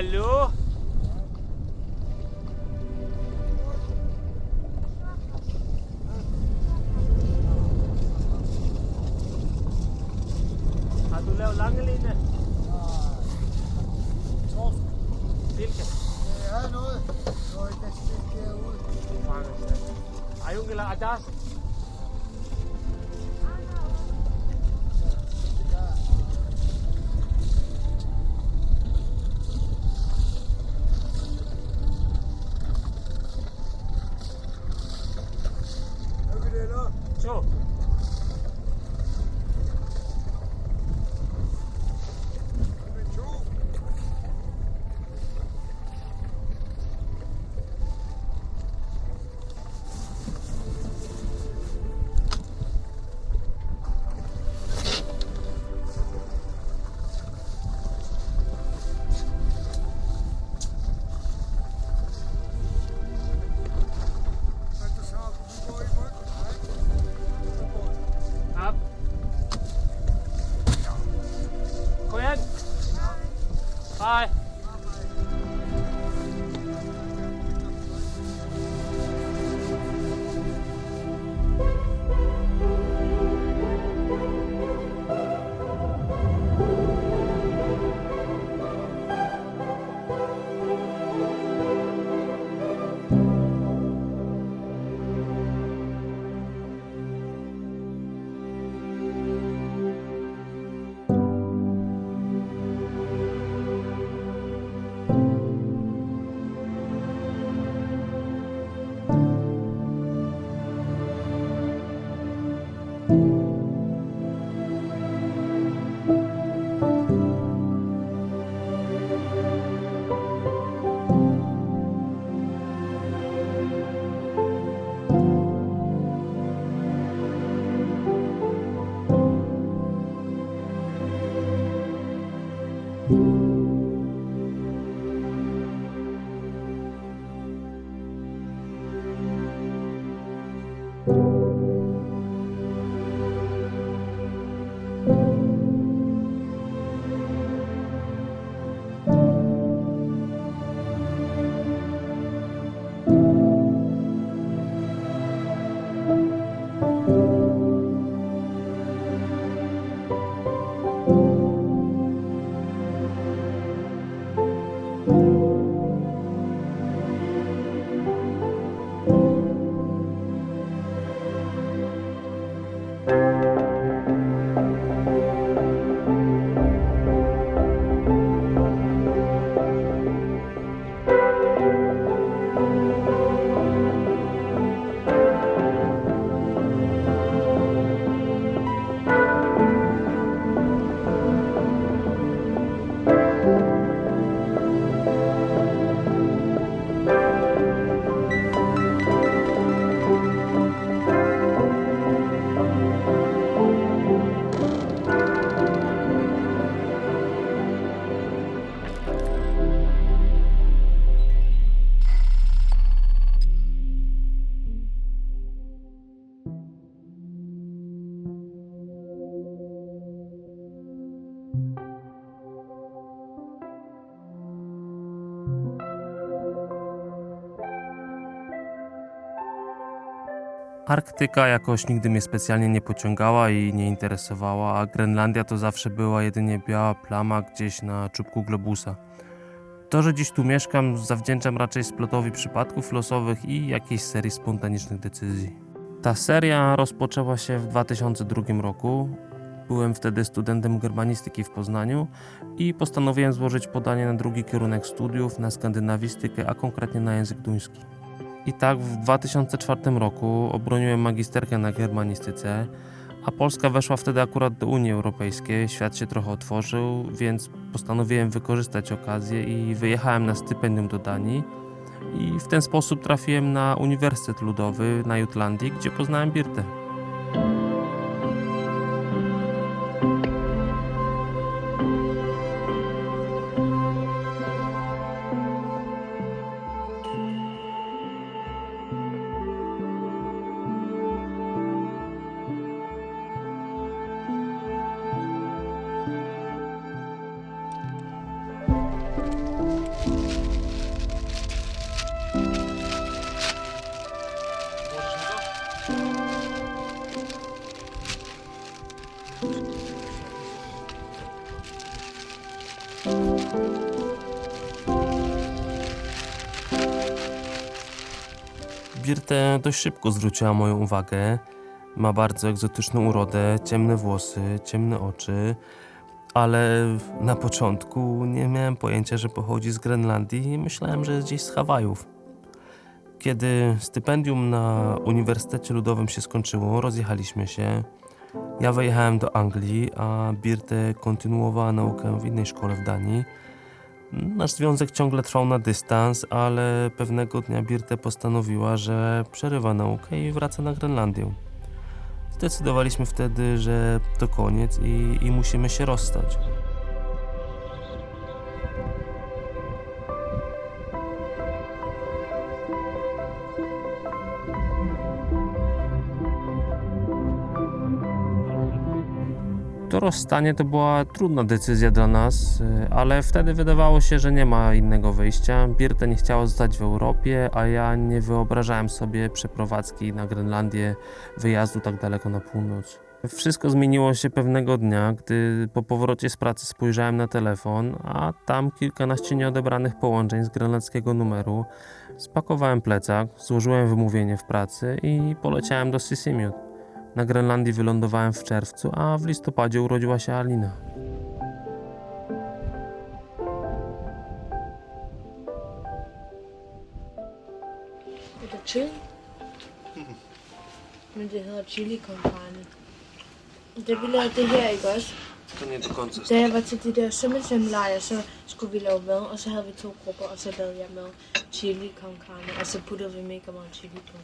Hallo? Har du lavet lange line? Torsk. Hvilke? Jeg havde noget. Så jeg kan stikke derude. Du fanger sig. Ayungila adas. Lukke det eller? Så. Lukke to. Hvad du så? Vi går i bund. Op. Kom igen. Hej. Arktyka jakoś nigdy mnie specjalnie nie pociągała i nie interesowała, a Grenlandia to zawsze była jedynie biała plama gdzieś na czubku globusa. To, że dziś tu mieszkam, zawdzięczam raczej splotowi przypadków losowych i jakiejś serii spontanicznych decyzji. Ta seria rozpoczęła się w 2002 roku. Byłem wtedy studentem germanistyki w Poznaniu i postanowiłem złożyć podanie na drugi kierunek studiów, na skandynawistykę, a konkretnie na język duński. I tak w 2004 roku obroniłem magisterkę na germanistyce, a Polska weszła wtedy akurat do Unii Europejskiej, świat się trochę otworzył, więc postanowiłem wykorzystać okazję i wyjechałem na stypendium do Danii i w ten sposób trafiłem na Uniwersytet Ludowy na Jutlandii, gdzie poznałem Birtę. Birte dość szybko zwróciła moją uwagę. Ma bardzo egzotyczną urodę, ciemne włosy, ciemne oczy, ale na początku nie miałem pojęcia, że pochodzi z Grenlandii i myślałem, że jest gdzieś z Hawajów. Kiedy stypendium na Uniwersytecie Ludowym się skończyło, rozjechaliśmy się. Ja wyjechałem do Anglii, a Birte kontynuowała naukę w innej szkole w Danii. Nasz związek ciągle trwał na dystans, ale pewnego dnia Birte postanowiła, że przerywa naukę i wraca na Grenlandię. Zdecydowaliśmy wtedy, że to koniec i musimy się rozstać. To rozstanie to była trudna decyzja dla nas, ale wtedy wydawało się, że nie ma innego wyjścia. Birte nie chciała zostać w Europie, a ja nie wyobrażałem sobie przeprowadzki na Grenlandię, wyjazdu tak daleko na północ. Wszystko zmieniło się pewnego dnia, gdy po powrocie z pracy spojrzałem na telefon, a tam kilkanaście nieodebranych połączeń z grenlandzkiego numeru. Spakowałem plecak, złożyłem wymówienie w pracy i poleciałem do Sisimiut. Na Grenlandii wylądowałem w czerwcu, a w listopadzie urodziła się Alina. Er det chili? Men det hedder chili con carne. Da vi lavede det her, ikke også? To nie do końca. Da jeg var til de der sømmelsvømmelejre, så skulle vi lave mad, og så havde vi 2 grupper, og så lavede jeg mad chili con carne, og så puttede vi mega meget chili på.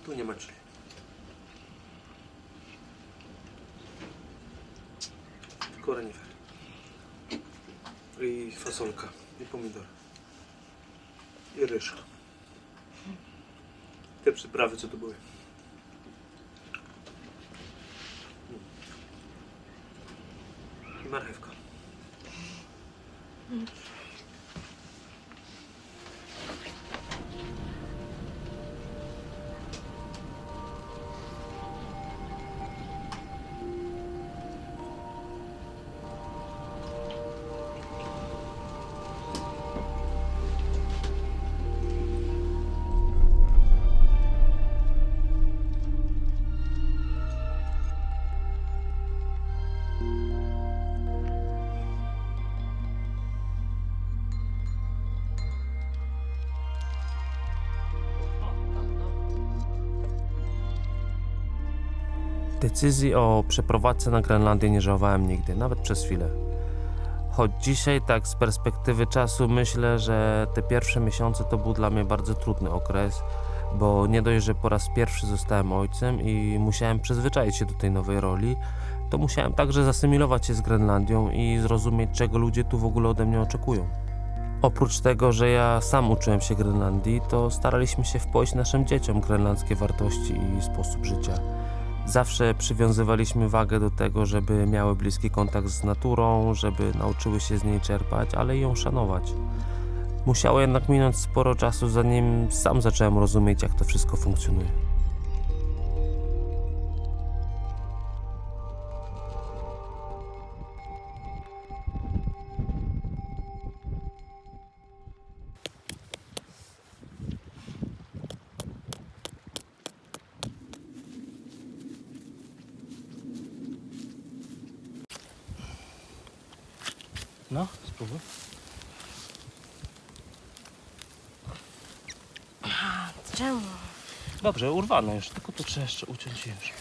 Tu nie ma chili. Tylko renifer. I fasolka. I pomidor. I ryż. Te przyprawy, co tu były. I marchewka. Decyzji o przeprowadzce na Grenlandię nie żałowałem nigdy, nawet przez chwilę. Choć dzisiaj, tak z perspektywy czasu, myślę, że te pierwsze miesiące to był dla mnie bardzo trudny okres, bo nie dość, że po raz pierwszy zostałem ojcem i musiałem przyzwyczaić się do tej nowej roli, to musiałem także zasymilować się z Grenlandią i zrozumieć, czego ludzie tu w ogóle ode mnie oczekują. Oprócz tego, że ja sam uczyłem się Grenlandii, to staraliśmy się wpoić naszym dzieciom grenlandzkie wartości i sposób życia. Zawsze przywiązywaliśmy wagę do tego, żeby miały bliski kontakt z naturą, żeby nauczyły się z niej czerpać, ale i ją szanować. Musiało jednak minąć sporo czasu, zanim sam zacząłem rozumieć, jak to wszystko funkcjonuje. No, spróbuj. Czemu? Dobrze, urwane już, tylko to trzeba jeszcze uciąć już.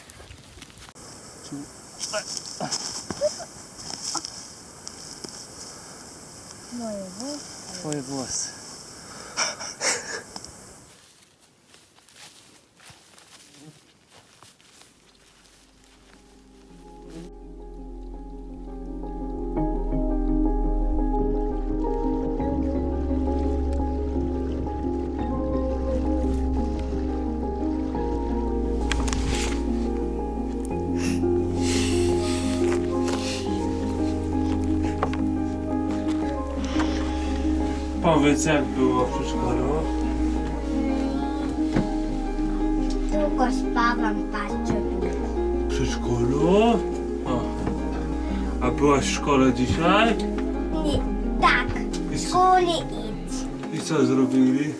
Moje włosy. Twoje włosy. Powiedz, jak było w przedszkolu? Tylko spałam bardzo długo. W przedszkolu? O. A byłaś w szkole dzisiaj? Nie, tak, I w szkole idź. I co zrobili?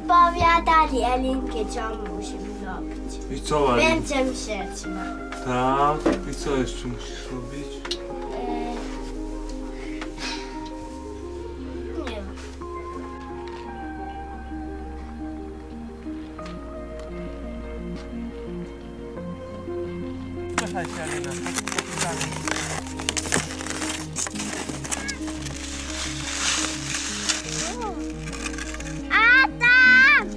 opowiadali Elinkę, co musimy robić. I co, Ali? Więcej śledźmy. Tak. I co jeszcze musisz robić? Nie wiem. Słuchajcie, Alina. Adam!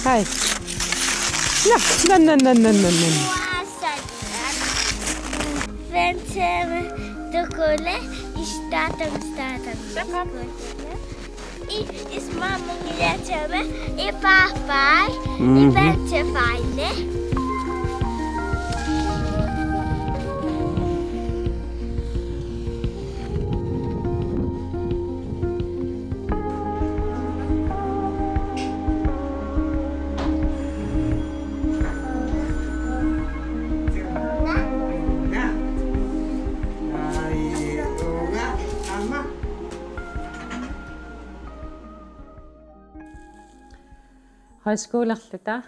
Hej. No. Będziemy do szkoły i z tatą do szkoły. I z mamą jedziemy i papa i będzie fajnie. Højskolerluta.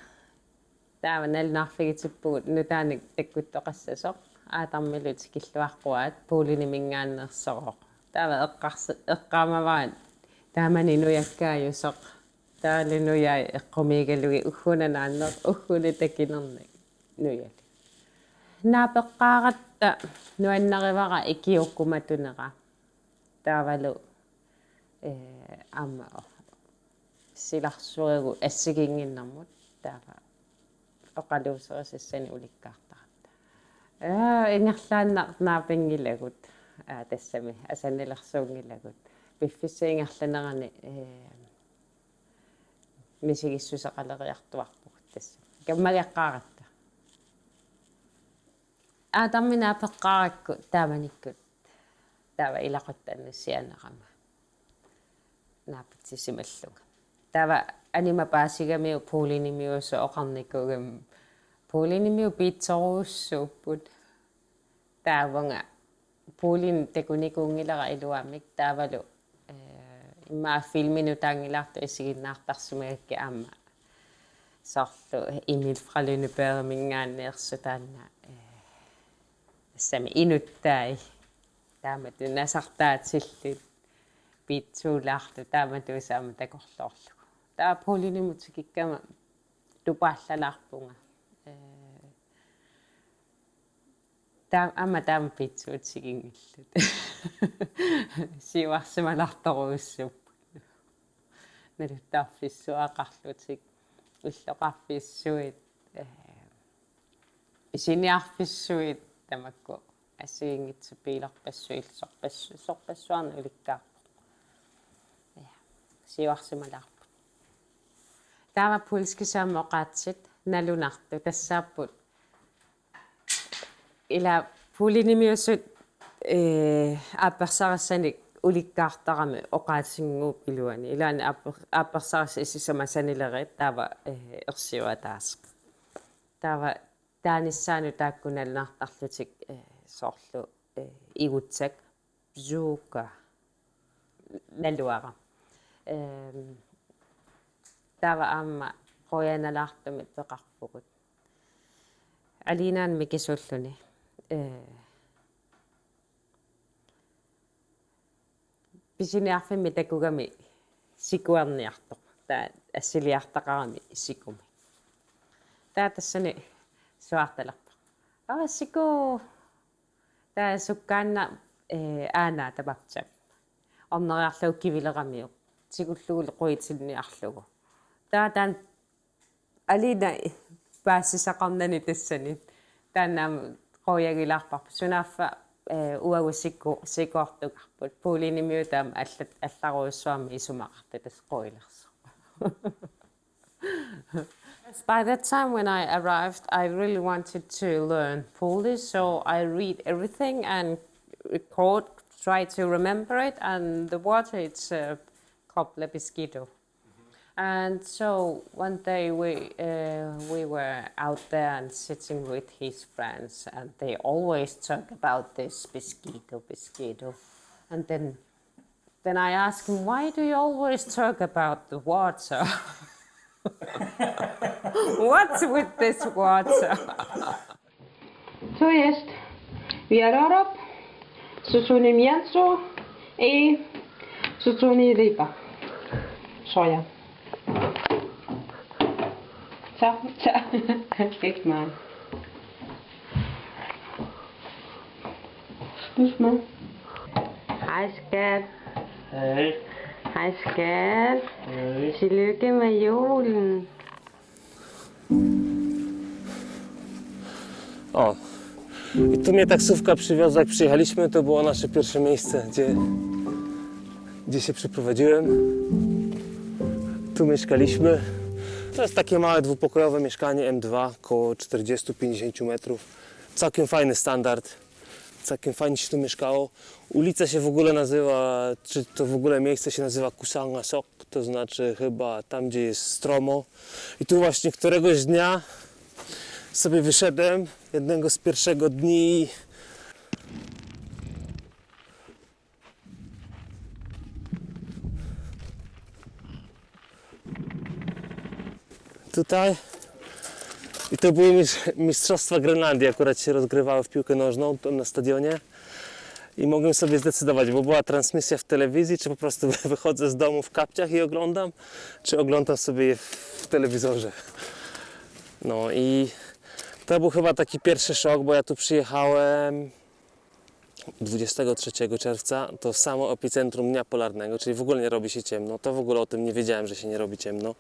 Taawa nalunarfigitippugut nutaanik takkuttoqassasoq aatarmilut killuaqquat puulinimingaannersoqoq. Taawa eqqaamavaat taamani nujakkaayusoq taalunuyai eqqumiigalugi uggunanaanneq ugguni takinernik nuyali. Naapeqqaaqatta nuannarivara ikiukkumatunera. Taavalu amma silarsuigu assiginginnarmut taava oqaluuserissani ulikkaartaqatta ingerlaannaarnaapingilagut tassami asanilersuungilagut piffisiingerlanerani misigissuseqaleriartuarpuk tassa kammaliaqqaaratta aatarmina peqqaarakku taamanikkut taava ilaquttannussianerama naapitsisimalluga tava anima paasigamiu puulinimiusu oqarnikugam puulinimiu piitsoruussuupput taavanga puulin takunikuungilera iluamik taavalu imma filminu taangilaartu isiginnaartarsumiakki aamma sorlu Emil fra Lønneberg taanna sami inuttai taamatu nasartaatsillut piitsuulaarlu taamatuusaama takorlorlu taa puulinimutikikkama tupaallalаарpunga taama piitsuutsikingillut siuarsimalartoruussupput naluttaarfissuaqarlutik ulloqarfissuit isiniarfissuit tamakku assiingitsupiilerpassuil sorpassuarna ulikkaarpu siuarsimalarpu taava pulskisaama oqaatsit nalunartu tassaapput ila puulinimiussut aappersarassani ulikkaartarami oqaatsinguup iluani ilaani aappersarassa issisamasanileret taava ersiuataas taava taanissaanu taakkunalunartarlutik sorlu igutsak zuuka naluara taava aamma qoyanalaartumit peqarpukut alinaan mikisulluni pisiniarfimmi takugami sikuerniartoq taa assiliartaqarami sikumi taa tassani suartalerpa siku taa sukkaanna aana tapapsap orneriarlugu kivileramiuq sikullugu quitsinniarlugu taan alina paassisaqarnani tassani taannaam qoyagilaarparpu sunaaffa uagusikku sikoortugarput puulinimiutaam allaruussuarmi isumaqarta tas qoilerso. By that time when I arrived, I really wanted to learn Polish, so I read everything and record, try to remember it, and the water it's Kople Beskido. And so one day we were out there and sitting with his friends, and they always talk about this Pesquito. And then I asked him, why do you always talk about the water? What's with this water? To jest wieloryb, zucchini mięso i zucchini ryba. Soja. Så. Ikke meget. Spis med. Hej skat. Hej. Hej skat. Tillykke med julen. O, i tu mnie taksówka przywiozła, jak przyjechaliśmy, to było nasze pierwsze miejsce, gdzie się przyprowadziłem. Tu mieszkaliśmy. To jest takie małe dwupokojowe mieszkanie M2, około 40-50 metrów. Całkiem fajny standard, całkiem fajnie się tu mieszkało. Ulica się w ogóle nazywa, czy to w ogóle miejsce się nazywa Kusanga Sok, to znaczy chyba tam, gdzie jest stromo. I tu właśnie któregoś dnia sobie wyszedłem, jednego z pierwszego dni. Tutaj. I to były mistrzostwa Grenlandii, akurat się rozgrywały w piłkę nożną na stadionie. I mogłem sobie zdecydować, bo była transmisja w telewizji, czy po prostu wychodzę z domu w kapciach i oglądam, czy oglądam sobie je w telewizorze. No i to był chyba taki pierwszy szok, bo ja tu przyjechałem 23 czerwca, to samo epicentrum dnia polarnego, czyli w ogóle nie robi się ciemno. To w ogóle o tym nie wiedziałem, że się nie robi ciemno.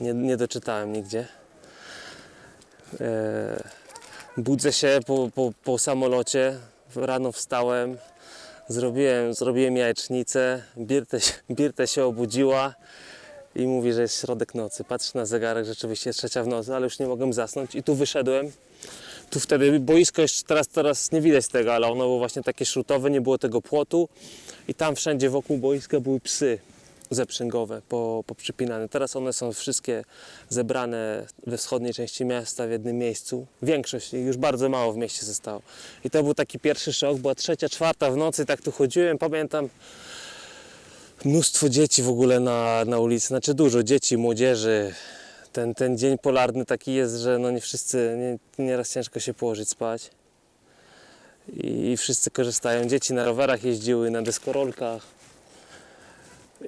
Nie doczytałem nigdzie. Budzę się po samolocie, rano wstałem, zrobiłem jajecznicę, Birte się obudziła i mówi, że jest środek nocy. Patrzę na zegarek, rzeczywiście jest 3 w nocy, ale już nie mogłem zasnąć i tu wyszedłem. Tu wtedy boisko jeszcze teraz nie widać tego, ale ono było właśnie takie szrutowe, nie było tego płotu i tam wszędzie wokół boiska były psy zeprzęgowe, poprzypinane. Teraz one są wszystkie zebrane we wschodniej części miasta w jednym miejscu. Większość, już bardzo mało w mieście zostało. I to był taki pierwszy szok, była 3, 4 w nocy, tak tu chodziłem, pamiętam mnóstwo dzieci w ogóle na ulicy, znaczy dużo dzieci, młodzieży. Ten dzień polarny taki jest, że no nie wszyscy, nieraz ciężko się położyć spać. I wszyscy korzystają. Dzieci na rowerach jeździły, na deskorolkach.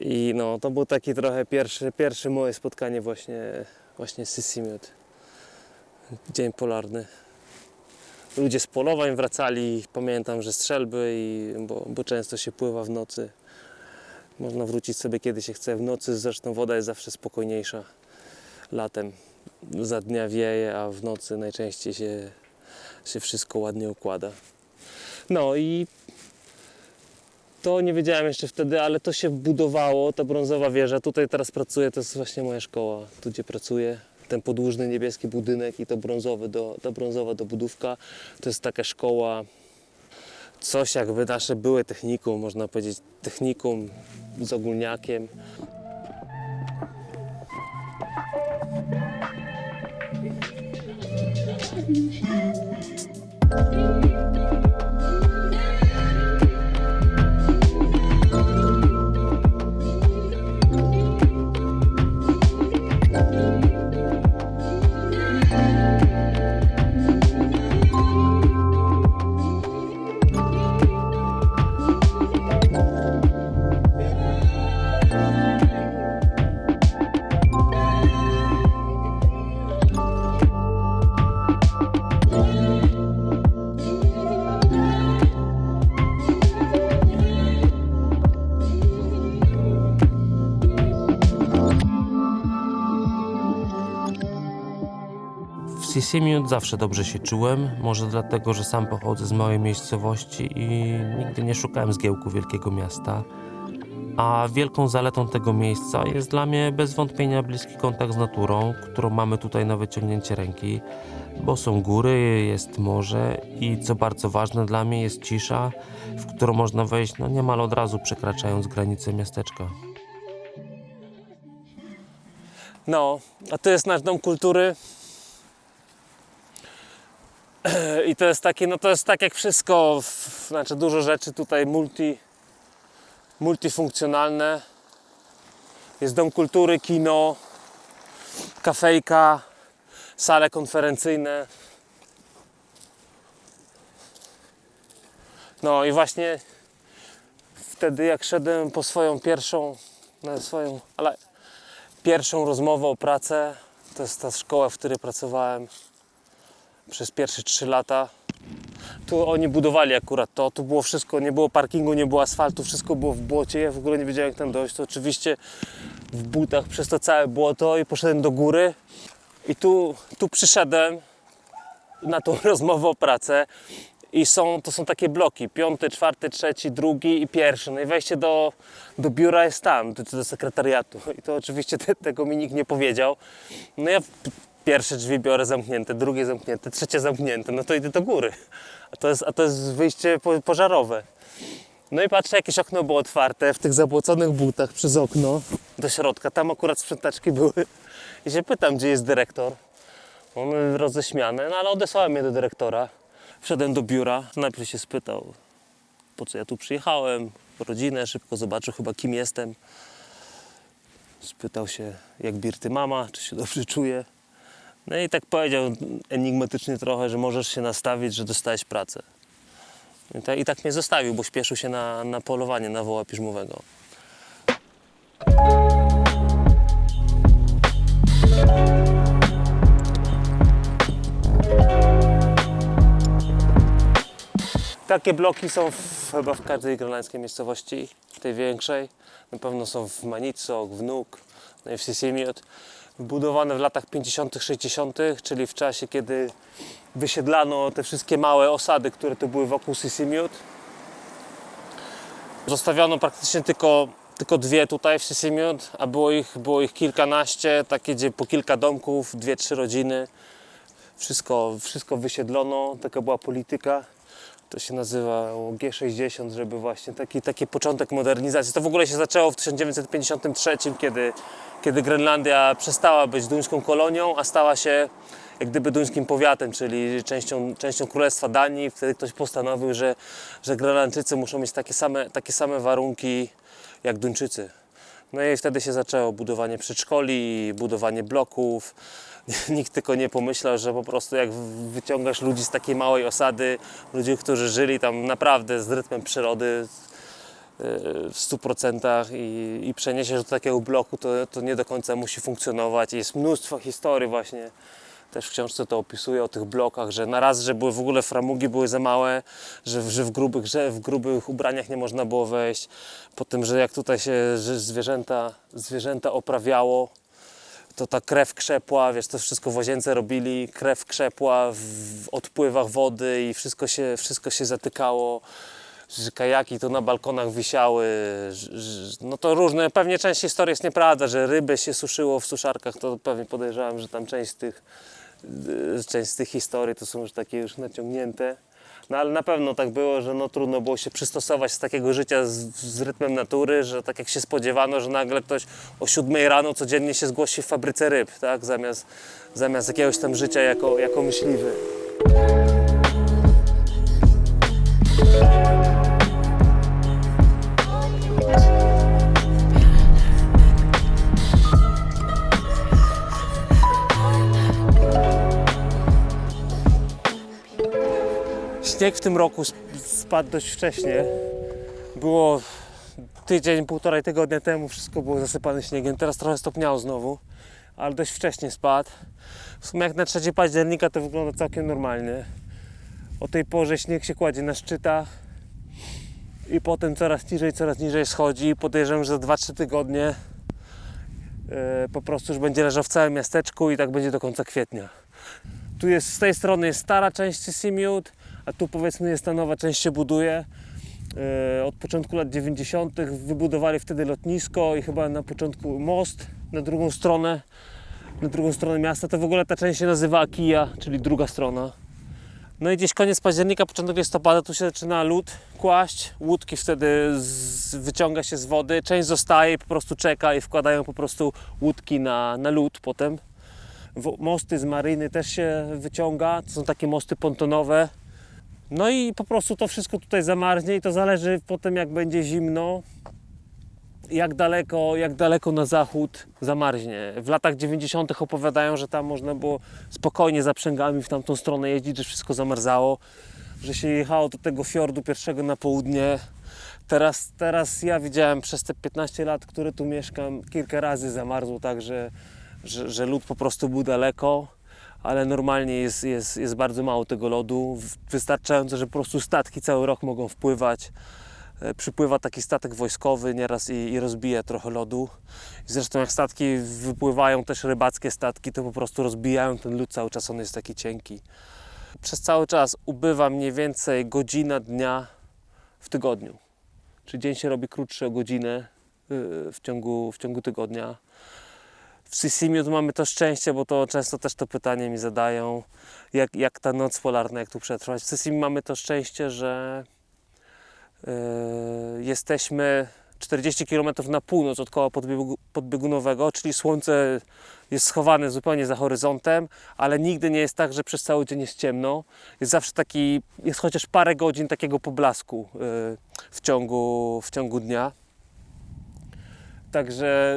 I no, to był taki trochę pierwsze moje spotkanie właśnie z Sisimiut. Dzień polarny. Ludzie z polowań wracali, pamiętam, że strzelby, bo często się pływa w nocy. Można wrócić sobie kiedy się chce w nocy, zresztą woda jest zawsze spokojniejsza. Latem za dnia wieje, a w nocy najczęściej się wszystko ładnie układa. No i to nie wiedziałem jeszcze wtedy, ale to się budowało, ta brązowa wieża. Tutaj teraz pracuję, to jest właśnie moja szkoła, tu gdzie pracuję. Ten podłużny niebieski budynek i to ta brązowa dobudówka. To jest taka szkoła, coś jakby nasze były technikum, można powiedzieć technikum z ogólniakiem. W Sisimiut zawsze dobrze się czułem, może dlatego, że sam pochodzę z małej miejscowości i nigdy nie szukałem zgiełku wielkiego miasta. A wielką zaletą tego miejsca jest dla mnie bez wątpienia bliski kontakt z naturą, którą mamy tutaj na wyciągnięcie ręki, bo są góry, jest morze i co bardzo ważne dla mnie jest cisza, w którą można wejść niemal od razu przekraczając granicę miasteczka. No, a to jest nasz dom kultury. I to jest takie, no to jest tak jak wszystko, znaczy dużo rzeczy tutaj multifunkcjonalne. Jest dom kultury, kino, kafejka, sale konferencyjne. No i właśnie wtedy jak szedłem po pierwszą rozmowę o pracę, to jest ta szkoła, w której pracowałem przez pierwsze 3 lata. Tu oni budowali akurat to, tu było wszystko, nie było parkingu, nie było asfaltu, wszystko było w błocie, ja w ogóle nie wiedziałem jak tam dojść, to oczywiście w butach przez to całe błoto i poszedłem do góry i tu przyszedłem na tą rozmowę o pracę i to są takie bloki, 5., 4., 3., 2. i 1. No i wejście do biura jest tam, do sekretariatu i to oczywiście tego mi nikt nie powiedział. No ja pierwsze drzwi biorę zamknięte, drugie zamknięte, trzecie zamknięte, no to idę do góry. A to jest wyjście pożarowe. No i patrzę, jakieś okno było otwarte w tych zabłoconych butach przez okno do środka. Tam akurat sprzątaczki były. I się pytam, gdzie jest dyrektor. On roześmiany, no ale odesłałem mnie do dyrektora. Wszedłem do biura, najpierw się spytał, po co ja tu przyjechałem, rodzinę, szybko zobaczył chyba kim jestem. Spytał się, jak Birty mama, czy się dobrze czuje. No i tak powiedział enigmatycznie trochę, że możesz się nastawić, że dostałeś pracę. I tak mnie zostawił, bo śpieszył się na polowanie na woła piżmowego. Takie bloki są chyba w każdej grenlandzkiej miejscowości, tej większej. Na pewno są w Maniitsoq, w Nuuk, no i w Sisimiut. Budowane w latach 50., 60., czyli w czasie, kiedy wysiedlano te wszystkie małe osady, które tu były wokół Sisimiut. Zostawiono praktycznie tylko 2 tutaj w Sisimiut, a było ich kilkanaście, takie gdzie po kilka domków, 2-3 rodziny. Wszystko wysiedlono, taka była polityka. To się nazywało G60, żeby właśnie taki początek modernizacji. To w ogóle się zaczęło w 1953, kiedy Grenlandia przestała być duńską kolonią, a stała się jak gdyby duńskim powiatem, czyli częścią Królestwa Danii. Wtedy ktoś postanowił, że Grenlandczycy muszą mieć takie same warunki jak Duńczycy. No i wtedy się zaczęło budowanie przedszkoli, budowanie bloków. Nikt tylko nie pomyślał, że po prostu jak wyciągasz ludzi z takiej małej osady, ludzi, którzy żyli tam naprawdę z rytmem przyrody w 100% i przeniesiesz do takiego bloku, to nie do końca musi funkcjonować. Jest mnóstwo historii właśnie, też w książce to opisuję o tych blokach, że na raz, że były w ogóle framugi były za małe, że w grubych ubraniach nie można było wejść. Potem, że jak tutaj się zwierzęta oprawiało, to ta krew krzepła, wiesz, to wszystko w łazience robili, krew krzepła w odpływach wody i wszystko się zatykało, że kajaki to na balkonach wisiały, no to różne, pewnie część historii jest nieprawda, że ryby się suszyło w suszarkach, to pewnie podejrzewam, że tam część z tych historii to są już takie już naciągnięte. No ale na pewno tak było, że no trudno było się przystosować z takiego życia z rytmem natury, że tak jak się spodziewano, że nagle ktoś o 7 rano codziennie się zgłosi w fabryce ryb, tak? Zamiast jakiegoś tam życia jako myśliwy. Śnieg w tym roku spadł dość wcześnie. Było tydzień, 1,5 tygodnia temu, wszystko było zasypane śniegiem. Teraz trochę stopniało znowu, ale dość wcześnie spadł. W sumie jak na 3 października to wygląda całkiem normalnie. O tej porze śnieg się kładzie na szczytach i potem coraz niżej schodzi. Podejrzewam, że za 2-3 tygodnie po prostu już będzie leżał w całym miasteczku i tak będzie do końca kwietnia. Tu jest, z tej strony jest stara część Sisimiut, a tu powiedzmy jest ta nowa część się buduje. Od początku lat 90. wybudowali wtedy lotnisko i chyba na początku most na drugą stronę miasta. To w ogóle ta część się nazywa Akiya, czyli druga strona. No i gdzieś koniec października, początek listopada tu się zaczyna lód kłaść. Łódki wtedy wyciąga się z wody. Część zostaje i po prostu czeka i wkładają po prostu łódki na lód potem. Mosty z maryny też się wyciąga. To są takie mosty pontonowe. No i po prostu to wszystko tutaj zamarznie i to zależy potem, jak będzie zimno, jak daleko na zachód zamarznie. W latach 90. opowiadają, że tam można było spokojnie zaprzęgami w tamtą stronę jeździć, że wszystko zamarzało, że się jechało do tego fiordu pierwszego na południe. Teraz ja widziałem przez te 15 lat, które tu mieszkam, kilka razy zamarzło tak, że lód po prostu był daleko, ale normalnie jest bardzo mało tego lodu, wystarczająco, że po prostu statki cały rok mogą wpływać. Przypływa taki statek wojskowy nieraz i rozbija trochę lodu. Zresztą jak statki wypływają, też rybackie statki, to po prostu rozbijają ten lód cały czas, on jest taki cienki. Przez cały czas ubywa mniej więcej godzina dnia w tygodniu. Czyli dzień się robi krótszy o godzinę w ciągu tygodnia. W Sisimiut mamy to szczęście, bo to często też to pytanie mi zadają, jak ta noc polarna, jak tu przetrwać. W Sisimi mamy to szczęście, że jesteśmy 40 km na północ od koła podbiegunowego, czyli słońce jest schowane zupełnie za horyzontem, ale nigdy nie jest tak, że przez cały dzień jest ciemno. Jest zawsze jest chociaż parę godzin takiego poblasku w ciągu dnia.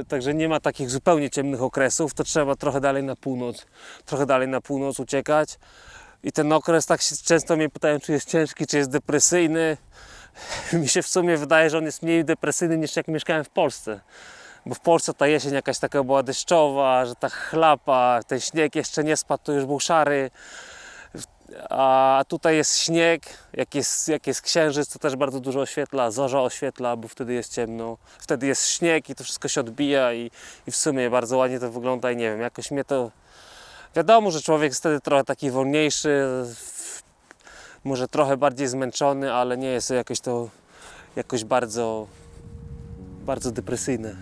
Także nie ma takich zupełnie ciemnych okresów, to trzeba trochę dalej na północ uciekać. I ten okres, tak się często mnie pytają, czy jest ciężki, czy jest depresyjny. Mi się w sumie wydaje, że on jest mniej depresyjny niż jak mieszkałem w Polsce. Bo w Polsce ta jesień jakaś taka była deszczowa, że ta chlapa, ten śnieg jeszcze nie spadł, to już był szary. A tutaj jest śnieg, jak jest księżyc, to też bardzo dużo oświetla, zorza oświetla, bo wtedy jest ciemno. Wtedy jest śnieg i to wszystko się odbija i w sumie bardzo ładnie to wygląda i nie wiem, jakoś mnie to... Wiadomo, że człowiek jest wtedy trochę taki wolniejszy, może trochę bardziej zmęczony, ale nie jest to jakoś bardzo depresyjne.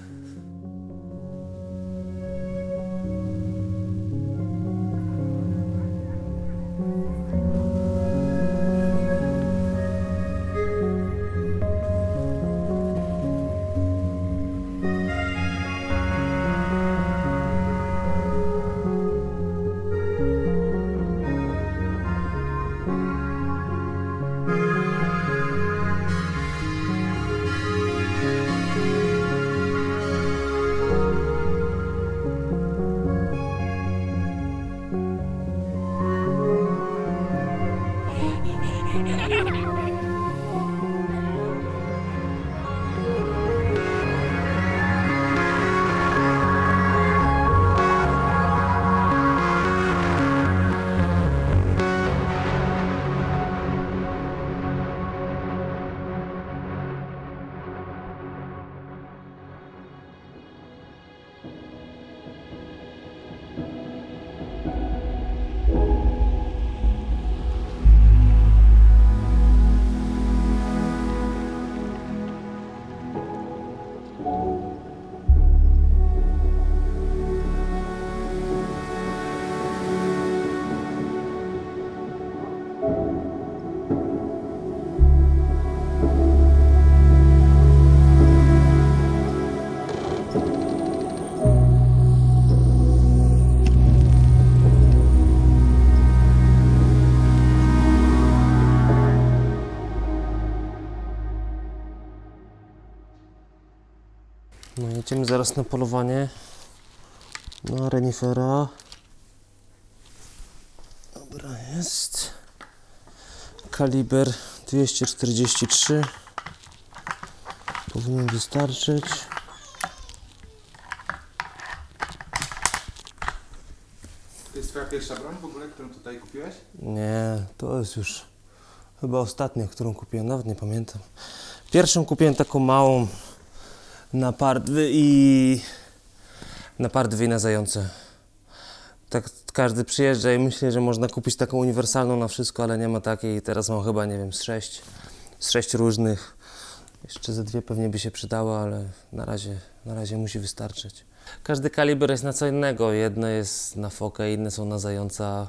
No jedziemy zaraz na polowanie na renifera. Dobra, jest. Kaliber 243. Powinien wystarczyć. To jest twoja pierwsza broń w ogóle, którą tutaj kupiłeś? Nie, to jest już chyba ostatnia, którą kupiłem, nawet nie pamiętam. Pierwszą kupiłem taką małą na pardwy i na zające. Tak każdy przyjeżdża i myśli, że można kupić taką uniwersalną na wszystko, ale nie ma takiej. Teraz mam chyba, nie wiem, z sześć różnych. Jeszcze ze 2 pewnie by się przydało, ale na razie musi wystarczyć. Każdy kaliber jest na co innego. Jedne jest na fokę, inne są na zająca.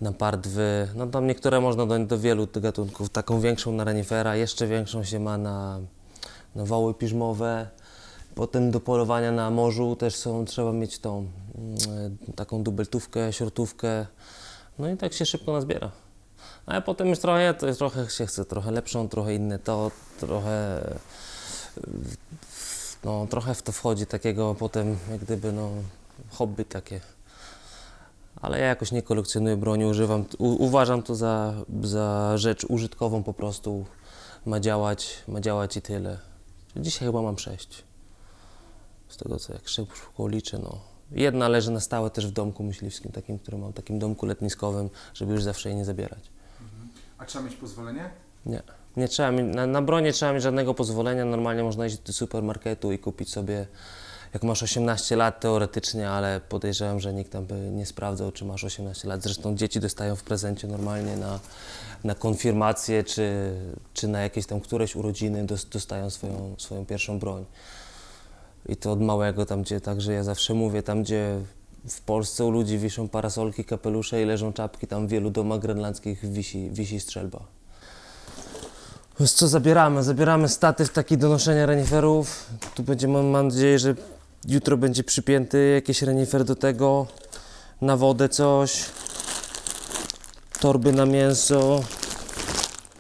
na pardwy. No tam niektóre można do wielu gatunków. Taką większą na renifera, jeszcze większą się ma na woły piżmowe. Potem do polowania na morzu też trzeba mieć tą taką dubeltówkę, śrutówkę. No i tak się szybko nazbiera. A potem już trochę się chce, trochę lepszą, trochę inne to, trochę w to wchodzi takiego potem jak gdyby hobby takie. Ale ja jakoś nie kolekcjonuję broni, uważam to za rzecz użytkową po prostu. Ma działać i tyle. Dzisiaj chyba mam 6. Z tego co jak szybko liczę, Jedna leży na stałe też w domku myśliwskim, takim, który mam, takim domku letniskowym, żeby już zawsze jej nie zabierać. A trzeba mieć pozwolenie? Nie trzeba mieć, na broń nie trzeba mieć żadnego pozwolenia, normalnie można iść do supermarketu i kupić sobie, jak masz 18 lat teoretycznie, ale podejrzewam, że nikt tam by nie sprawdzał, czy masz 18 lat. Zresztą dzieci dostają w prezencie normalnie na konfirmację, czy na jakieś tam któreś urodziny dostają swoją pierwszą broń. I to od małego także ja zawsze mówię, tam gdzie w Polsce u ludzi wiszą parasolki, kapelusze i leżą czapki, tam w wielu domach grenlandzkich wisi strzelba. Więc co zabieramy? Zabieramy statyw taki do noszenia reniferów. Tu będzie, mam nadzieję, że jutro będzie przypięty jakiś renifer do tego. Na wodę coś. Torby na mięso.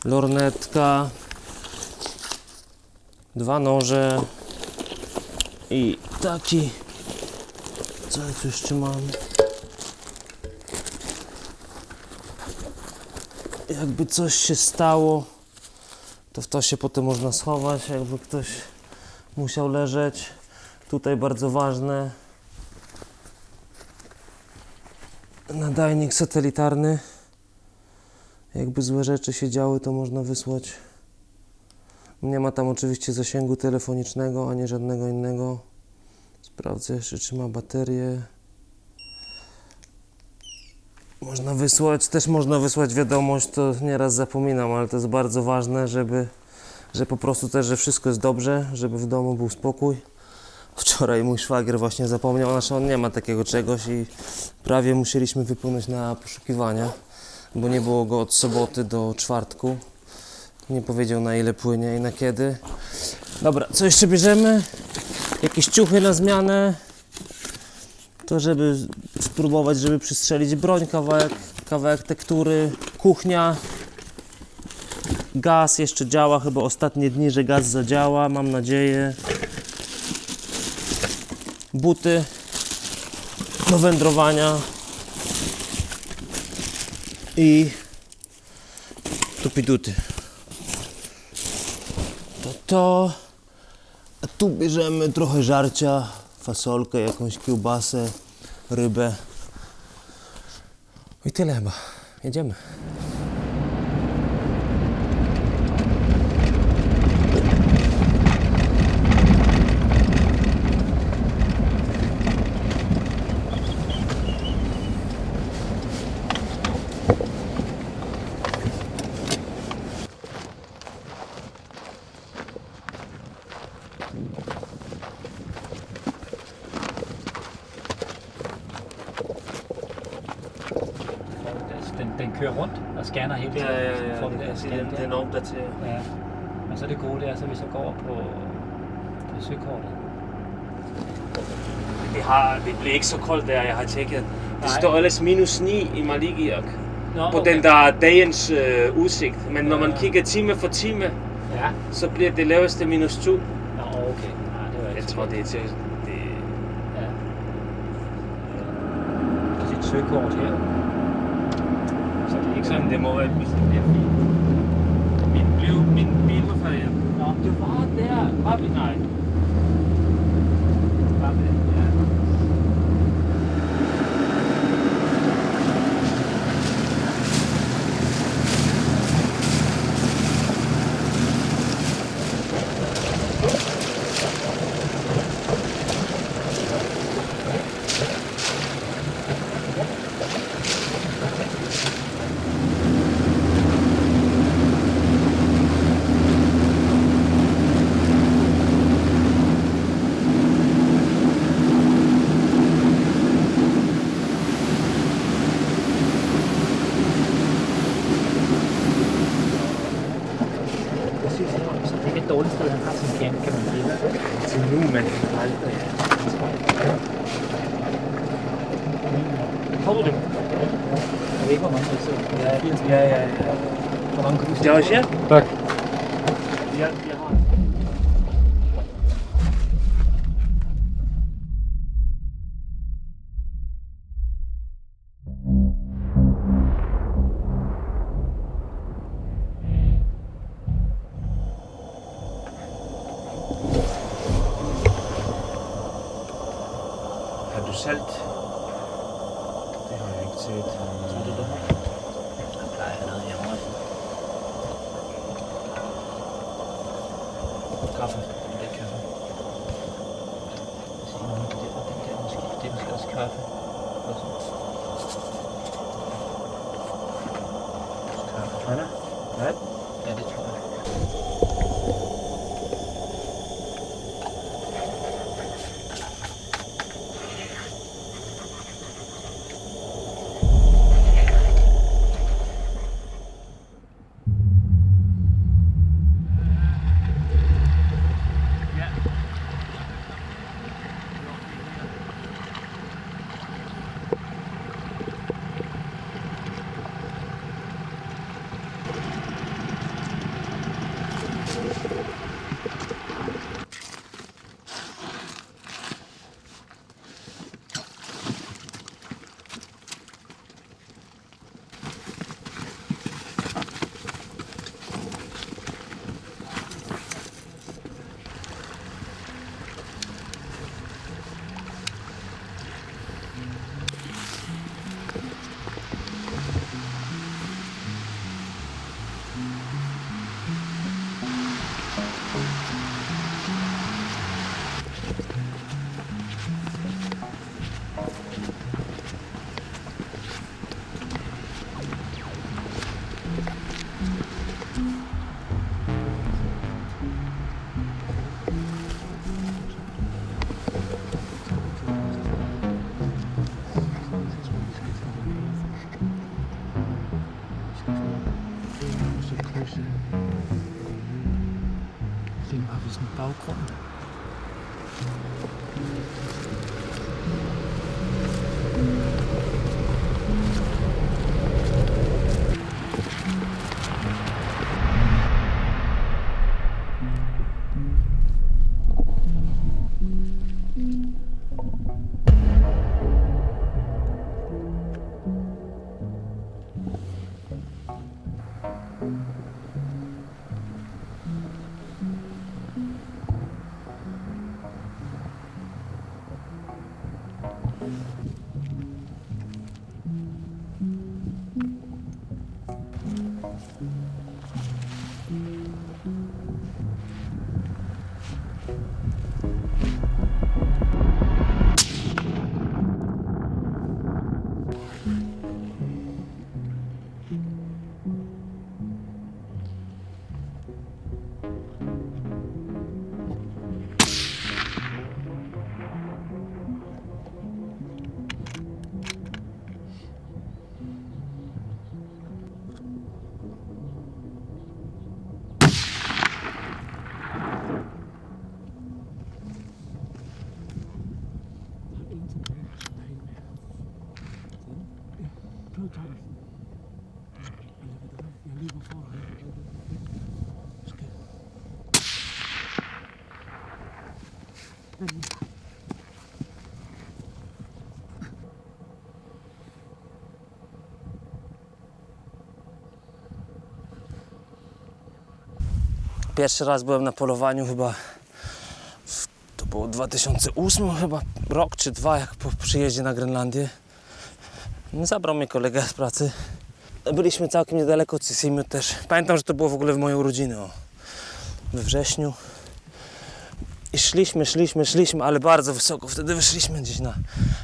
Lornetka. 2 noże. I taki. Co ja tu jeszcze mam? Jakby coś się stało, to w to się potem można schować, jakby ktoś musiał leżeć. Tutaj bardzo ważne. Nadajnik satelitarny. Jakby złe rzeczy się działy, to można wysłać. Nie ma tam oczywiście zasięgu telefonicznego, ani żadnego innego. Sprawdzę jeszcze, czy ma baterię. Można wysłać wiadomość, to nieraz zapominam, ale to jest bardzo ważne, że po prostu też, że wszystko jest dobrze, żeby w domu był spokój. Wczoraj mój szwagier właśnie zapomniał, on nie ma takiego czegoś i prawie musieliśmy wypłynąć na poszukiwania, bo nie było go od soboty do czwartku. Nie powiedział, na ile płynie i na kiedy. Dobra, co jeszcze bierzemy? Jakieś ciuchy na zmianę. To żeby spróbować, żeby przystrzelić broń, kawałek tektury, kuchnia. Gaz jeszcze działa, chyba ostatnie dni, że gaz zadziała, mam nadzieję. Buty do wędrowania. I tupiduty. A tu bierzemy trochę żarcia, fasolkę, jakąś kiełbasę, rybę. I tyle chyba. Jedziemy. Den kører rundt og scanner hele tiden. Så får vi der scan der. opdateret. Ja. Og så det gode, det er, så hvis jeg går over på søkortet. Det bliver ikke så koldt der, jeg har tjekket. Det Nej. står ellers -9 i Maligiak. Nå, På okay. den der dagens udsigt. Men når man kigger time for time, Ja. så bliver det laveste -2. Nå, okay. Nej, det var ikke Jeg så tror, godt. det er til... Ja. Der er et søkort her. Så det er ikke sådan, det må være det er fint. Min bil var færdig. Nå, det var der. Var vi? Nej. Var vi? Ja. dårligt sted, han har sin camp, kan man sige. Til nu, men aldrig. Får du det? Jeg ved ikke, hvor mange der sidder. Ja. Hvor mange kan du se? Widziałeś je? Tak. Ja har. Har du salt? Det har jeg ikke set. Tror du det? Jeg plejer at have noget hjemme. Kaffe. Det er kaffe. Det er måske også kaffe. Anna? Hvad? Ja, det tror jeg. Den har vi sådan en baggrund. Pierwszy raz byłem na polowaniu chyba, to było 2008 chyba, rok czy dwa, jak po przyjeździe na Grenlandię. Zabrał mnie kolega z pracy. Byliśmy całkiem niedaleko od Sisimiut też. Pamiętam, że to było w ogóle w mojej urodziny, we wrześniu. I szliśmy, ale bardzo wysoko. Wtedy wyszliśmy gdzieś na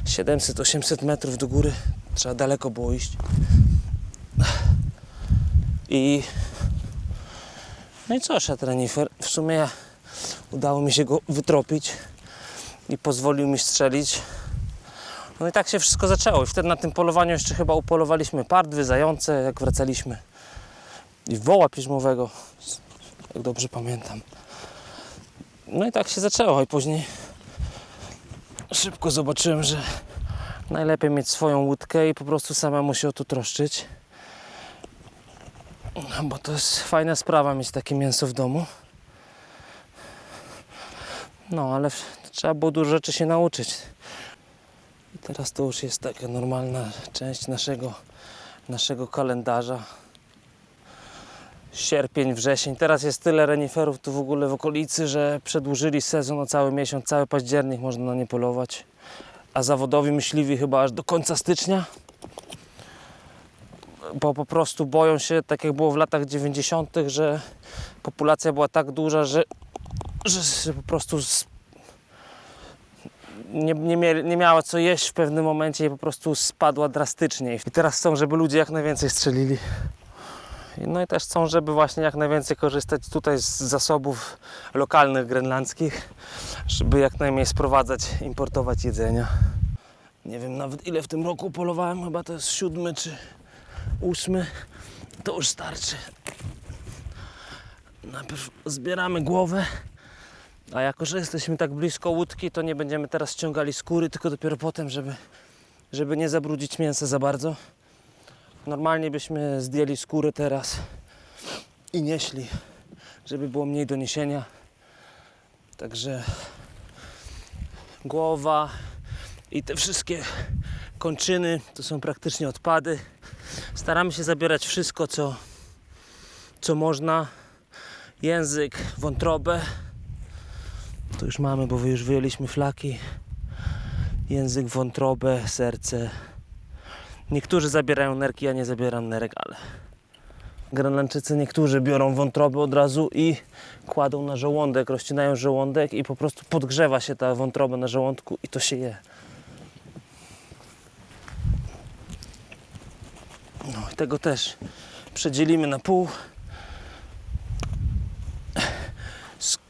700-800 metrów do góry. Trzeba daleko było iść. No i co, szedł renifer. W sumie udało mi się go wytropić i pozwolił mi strzelić. No i tak się wszystko zaczęło. I wtedy na tym polowaniu jeszcze chyba upolowaliśmy pardwy, zające, jak wracaliśmy. I woła piżmowego, jak dobrze pamiętam. No i tak się zaczęło i później szybko zobaczyłem, że najlepiej mieć swoją łódkę i po prostu samemu się o to troszczyć. Bo to jest fajna sprawa mieć takie mięso w domu. No, ale trzeba było dużo rzeczy się nauczyć. I teraz to już jest taka normalna część naszego kalendarza. Sierpień, wrzesień. Teraz jest tyle reniferów tu w ogóle w okolicy, że przedłużyli sezon o cały miesiąc, cały październik można na nie polować. A zawodowi myśliwi chyba aż do końca stycznia. Bo po prostu boją się, tak jak było w latach 90., że populacja była tak duża, że po prostu nie miała co jeść w pewnym momencie i po prostu spadła drastycznie. I teraz chcą, żeby ludzie jak najwięcej strzelili. No i też chcą, żeby właśnie jak najwięcej korzystać tutaj z zasobów lokalnych, grenlandzkich, żeby jak najmniej sprowadzać, importować jedzenia. Nie wiem nawet ile w tym roku polowałem, chyba to jest 7. czy 8. To już starczy. Najpierw zbieramy głowę, a jako że jesteśmy tak blisko łódki, to nie będziemy teraz ściągali skóry, tylko dopiero potem, żeby nie zabrudzić mięsa za bardzo. Normalnie byśmy zdjęli skórę teraz i nieśli, żeby było mniej do niesienia. Także głowa i te wszystkie kończyny to są praktycznie odpady. Staramy się zabierać wszystko, co można. Język, wątrobę. To już mamy, bo już wyjęliśmy flaki. Język, wątrobę, serce. Niektórzy zabierają nerki, ja nie zabieram nerek, ale Grenlandczycy niektórzy biorą wątrobę od razu i kładą na żołądek, rozcinają żołądek i po prostu podgrzewa się ta wątroba na żołądku i to się je. No i tego też przedzielimy na pół.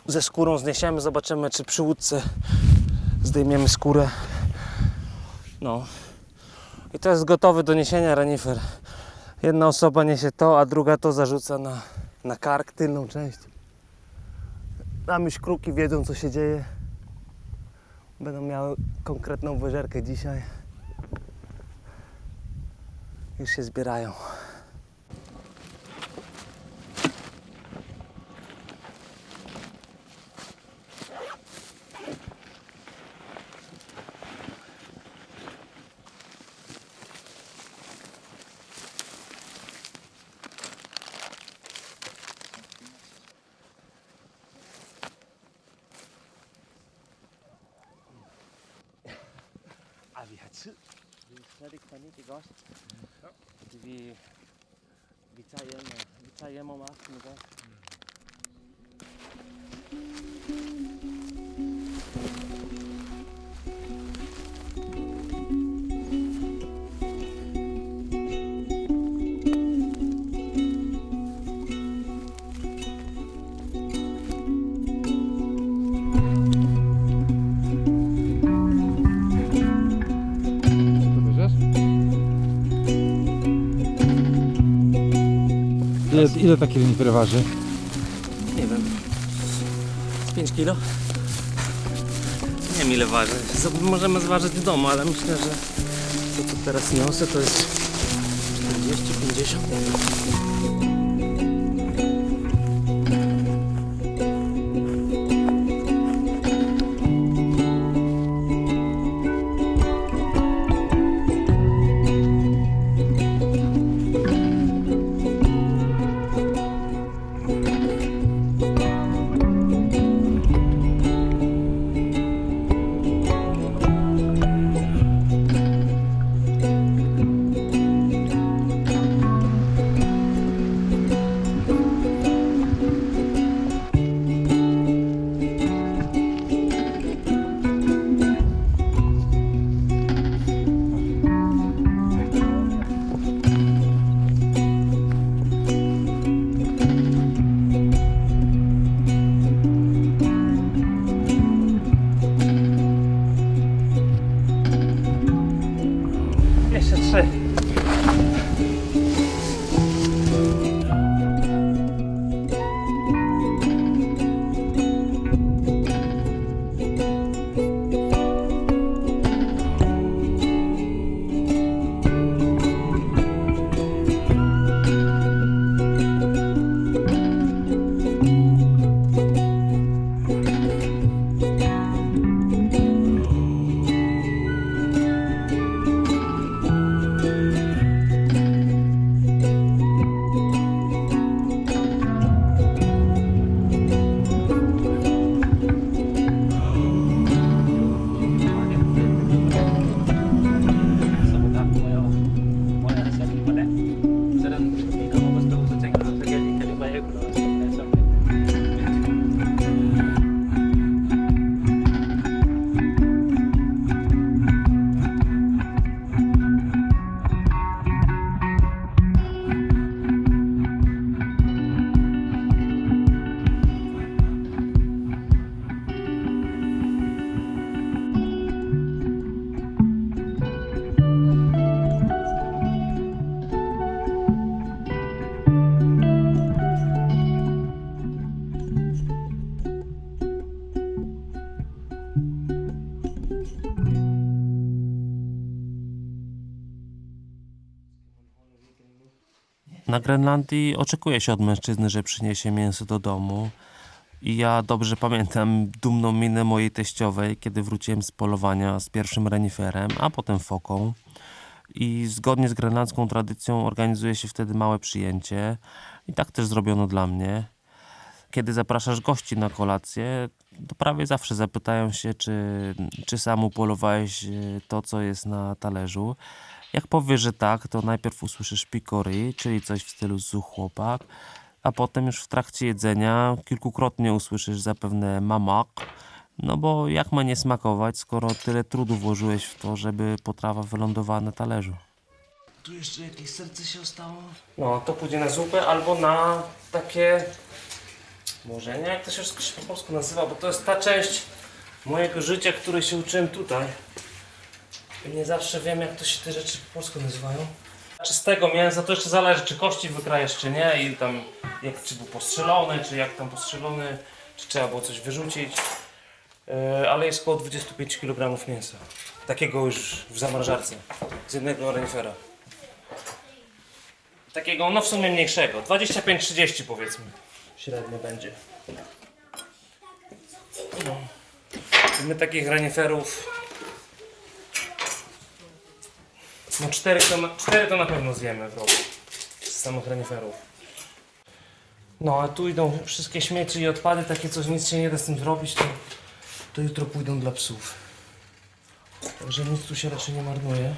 Ze skórą zniesiemy, zobaczymy czy przy łódce zdejmiemy skórę. No. I to jest gotowy do niesienia renifer. Jedna osoba niesie to, a druga to zarzuca na kark, tylną część. A myśl-kruki wiedzą co się dzieje. Będą miały konkretną wyżerkę dzisiaj. Już się zbierają. Vi har tid. Vi er slet ikke panik, ikke også? Ja. Fordi vi tager hjem om aftenen, ikke også? Ile taki renifer waży? Nie wiem. 5 kilo? Nie wiem ile waży. Możemy zważyć w domu, ale myślę, że to co teraz niosę to jest 40-50. Na Grenlandii oczekuje się od mężczyzny, że przyniesie mięso do domu. I ja dobrze pamiętam dumną minę mojej teściowej, kiedy wróciłem z polowania z pierwszym reniferem, a potem foką. I zgodnie z grenlandzką tradycją organizuje się wtedy małe przyjęcie. I tak też zrobiono dla mnie. Kiedy zapraszasz gości na kolację, to prawie zawsze zapytają się, czy sam upolowałeś to, co jest na talerzu. Jak powiesz, że tak, to najpierw usłyszysz pikori, czyli coś w stylu zuch chłopak, a potem już w trakcie jedzenia kilkukrotnie usłyszysz zapewne mamak, no bo jak ma nie smakować, skoro tyle trudu włożyłeś w to, żeby potrawa wylądowała na talerzu. Tu jeszcze jakieś serce się ostało? No, to pójdzie na zupę albo na takie... Może nie, jak to się po polsku nazywa, bo to jest ta część mojego życia, której się uczyłem tutaj. I nie zawsze wiem, jak to się te rzeczy po polsku nazywają. Czystego mięsa, to jeszcze zależy, czy kości wykrajesz, czy nie, i tam, czy był postrzelony, czy jak tam postrzelony, czy trzeba było coś wyrzucić. Ale jest około 25 kg mięsa. Takiego już w zamrażarce, z jednego renifera. Takiego, no w sumie mniejszego, 25-30 powiedzmy. Średnio będzie. No. My takich reniferów... No 4 to na pewno zjemy w roku. Z samych reniferów. No a tu idą wszystkie śmieci i odpady, takie coś, nic się nie da z tym zrobić, to jutro pójdą dla psów. Także nic tu się raczej nie marnuje.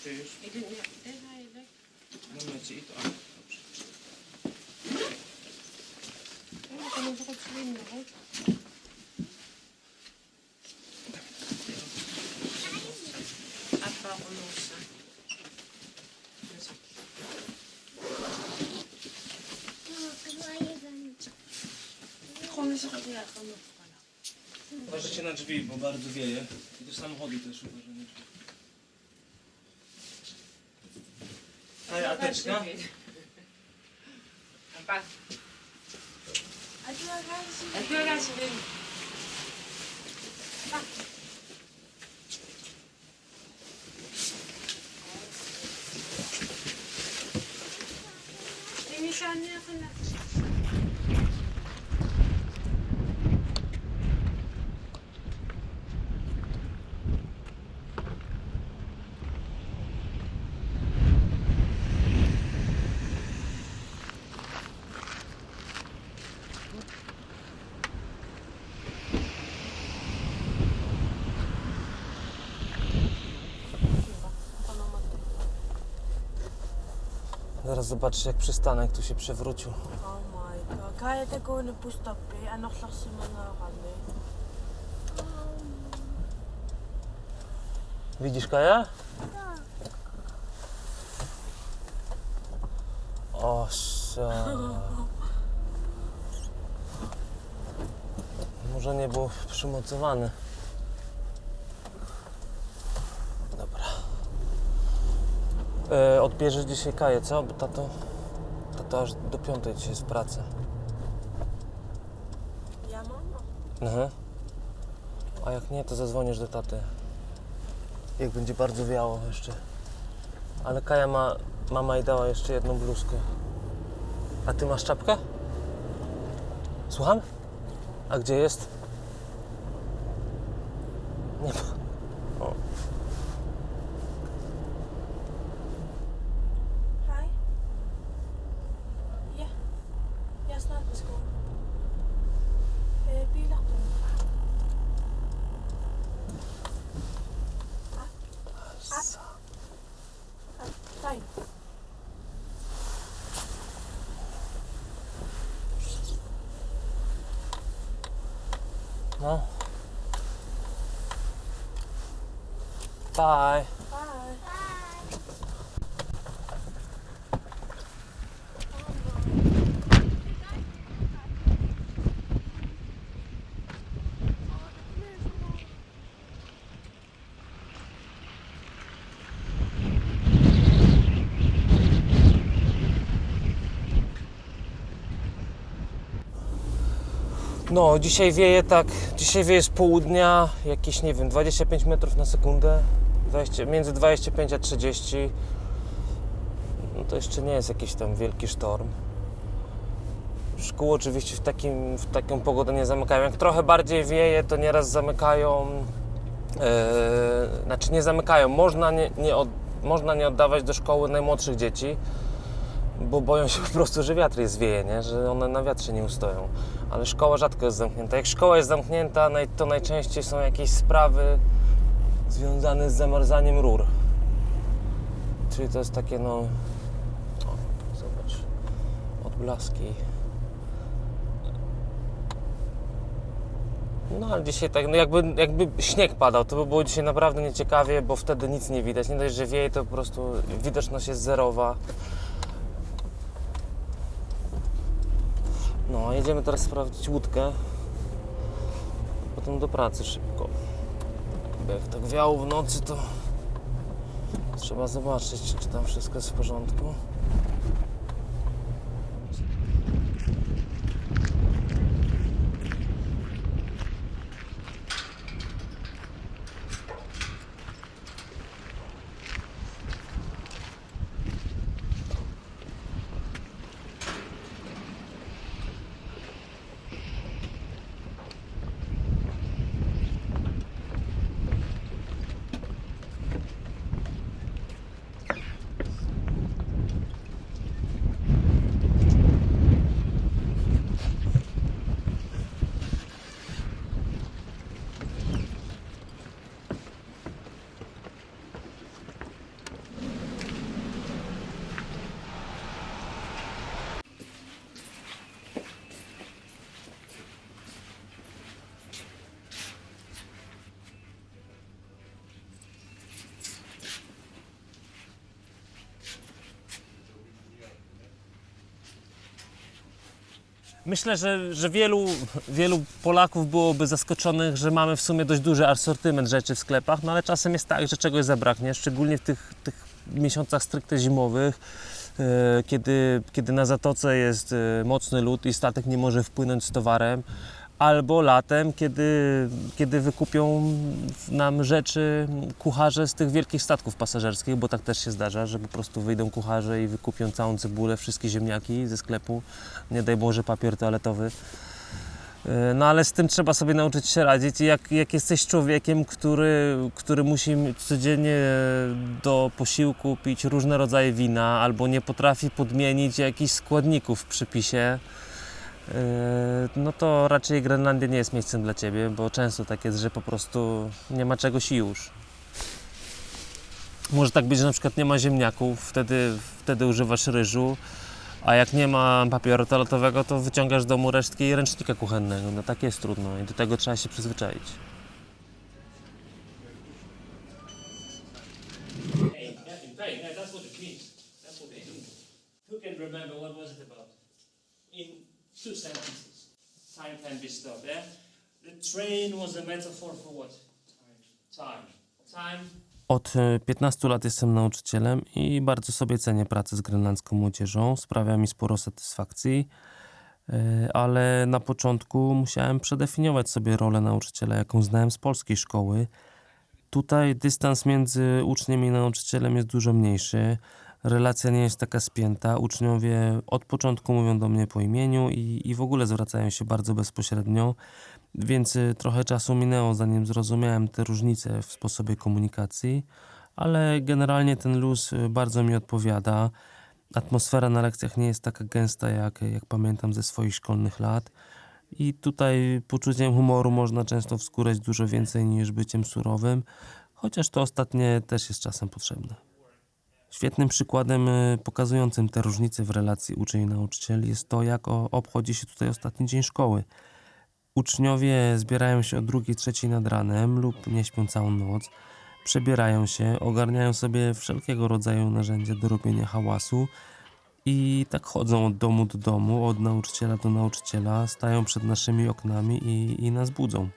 Ty już? No mycie i to. Dobrze. Uważajcie na drzwi, bo bardzo wieje. I do samochodu też uważaj na drzwi. Kaja, ateczka? Zaraz zobaczysz, jak przystanek tu się przewrócił. Oh my god. Kan je tego in de busstopje en nog slechts in mijn handen? Widzisz, Kaja? O, może nie był przymocowany. Dobra. Odbierzesz dzisiaj Kaję, co? Bo tato aż do 5 dzisiaj jest w pracy. Ja, mama. Mhm. A jak nie, to zadzwonisz do taty. Jak będzie bardzo wiało jeszcze. Ale Kaja mama jej dała jeszcze jedną bluzkę. A ty masz czapkę? Słucham? A gdzie jest? Nie ma. O. Hej. Ja. Jeg er snart på skole. Biler. Daj. No. Bye. Bye. No, dzisiaj wieje z południa, jakieś, nie wiem, 25 metrów na sekundę, między 25 a 30. No to jeszcze nie jest jakiś tam wielki sztorm. Szkół oczywiście w taką pogodę nie zamykają. Jak trochę bardziej wieje, to nieraz zamykają, znaczy nie zamykają, można nie oddawać do szkoły najmłodszych dzieci, bo boją się po prostu, że wiatr jest wieje, nie? Że one na wiatrze nie ustoją. Ale szkoła rzadko jest zamknięta. Jak szkoła jest zamknięta, to najczęściej są jakieś sprawy związane z zamarzaniem rur. Czyli to jest takie, no... O, zobacz. Odblaski. No ale dzisiaj tak, no jakby śnieg padał, to by było dzisiaj naprawdę nieciekawie, bo wtedy nic nie widać. Nie dość, że wieje, to po prostu widoczność jest zerowa. No, jedziemy teraz sprawdzić łódkę. Potem do pracy szybko. Bo jak tak wiało w nocy, to trzeba zobaczyć, czy tam wszystko jest w porządku. Myślę, że wielu Polaków byłoby zaskoczonych, że mamy w sumie dość duży asortyment rzeczy w sklepach, no ale czasem jest tak, że czegoś zabraknie, szczególnie w tych miesiącach stricte zimowych, kiedy na zatoce jest mocny lód i statek nie może wpłynąć z towarem, albo latem, kiedy wykupią nam rzeczy kucharze z tych wielkich statków pasażerskich, bo tak też się zdarza, że po prostu wyjdą kucharze i wykupią całą cebulę, wszystkie ziemniaki ze sklepu, nie daj Boże papier toaletowy. No ale z tym trzeba sobie nauczyć się radzić i jak jesteś człowiekiem, który musi codziennie do posiłku pić różne rodzaje wina albo nie potrafi podmienić jakichś składników w przepisie, no to raczej Grenlandia nie jest miejscem dla Ciebie, bo często tak jest, że po prostu nie ma czegoś i już. Może tak być, że na przykład nie ma ziemniaków, wtedy używasz ryżu, a jak nie ma papieru toaletowego, to wyciągasz z domu resztki ręcznika kuchennego. No tak jest trudno i do tego trzeba się przyzwyczaić. Yeah, that's what it means. That's what they do. Who can remember what was it about? In 2 sentences. Time can be stopped, yeah? The train was a metaphor for what? Time. Od 15 lat jestem nauczycielem i bardzo sobie cenię pracę z grenlandzką młodzieżą. Sprawia mi sporo satysfakcji, ale na początku musiałem przedefiniować sobie rolę nauczyciela, jaką znałem z polskiej szkoły. Tutaj dystans między uczniem i nauczycielem jest dużo mniejszy. Relacja nie jest taka spięta. Uczniowie od początku mówią do mnie po imieniu i w ogóle zwracają się bardzo bezpośrednio, więc trochę czasu minęło, zanim zrozumiałem te różnice w sposobie komunikacji, ale generalnie ten luz bardzo mi odpowiada. Atmosfera na lekcjach nie jest taka gęsta, jak pamiętam ze swoich szkolnych lat. I tutaj poczuciem humoru można często wskórać dużo więcej niż byciem surowym, chociaż to ostatnie też jest czasem potrzebne. Świetnym przykładem pokazującym te różnice w relacji uczeń-nauczyciel jest to, jak obchodzi się tutaj ostatni dzień szkoły. Uczniowie zbierają się o 2-3 nad ranem lub nie śpią całą noc, przebierają się, ogarniają sobie wszelkiego rodzaju narzędzia do robienia hałasu i tak chodzą od domu do domu, od nauczyciela do nauczyciela, stają przed naszymi oknami i nas budzą.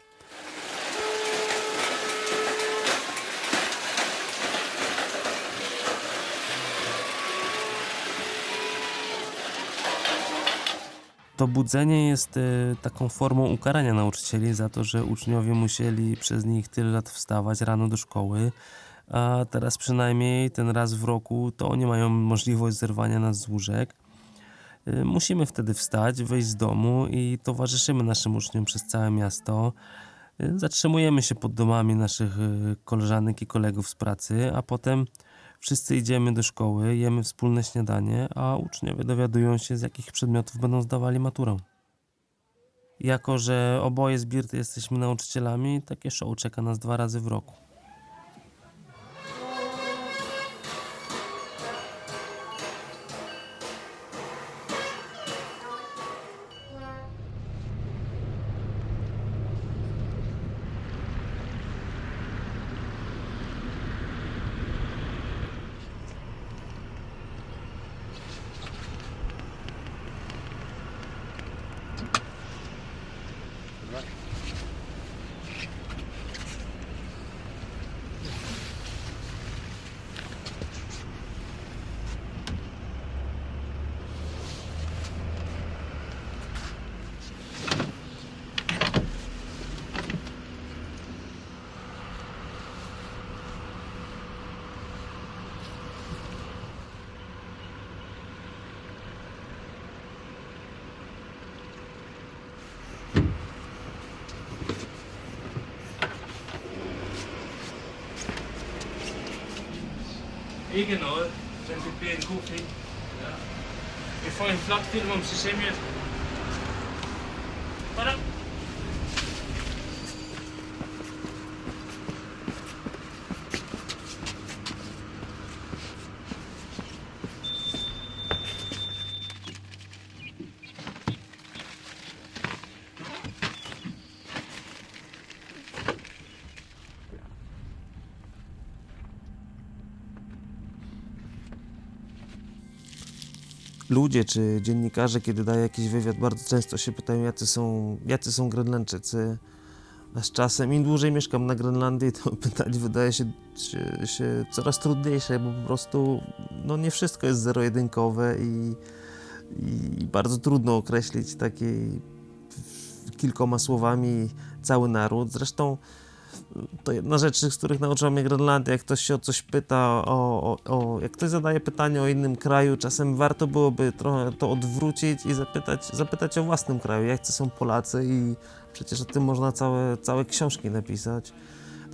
To budzenie jest taką formą ukarania nauczycieli za to, że uczniowie musieli przez nich tyle lat wstawać rano do szkoły, a teraz przynajmniej ten raz w roku to oni mają możliwość zerwania nas z łóżek. Musimy wtedy wstać, wyjść z domu i towarzyszymy naszym uczniom przez całe miasto. Zatrzymujemy się pod domami naszych koleżanek i kolegów z pracy, a potem wszyscy idziemy do szkoły, jemy wspólne śniadanie, a uczniowie dowiadują się, z jakich przedmiotów będą zdawali maturę. Jako że oboje z Birty jesteśmy nauczycielami, takie show czeka nas 2 razy w roku. Ikke noget. Det bliver en god film. Ja. Vi får en flot film om Sicilien. Sådan. ludzie czy dziennikarze, kiedy dają jakiś wywiad, bardzo często się pytają, jacy są Grenlandczycy. A z czasem, im dłużej mieszkam na Grenlandii, to pytać wydaje się coraz trudniejsze, bo po prostu no, nie wszystko jest zero-jedynkowe i bardzo trudno określić takiej kilkoma słowami cały naród. Zresztą to jedna rzecz, z których nauczyła mnie Grenlandia, jak ktoś się o coś pyta, jak ktoś zadaje pytanie o innym kraju, czasem warto byłoby trochę to odwrócić i zapytać o własnym kraju, jacy są Polacy i przecież o tym można całe książki napisać.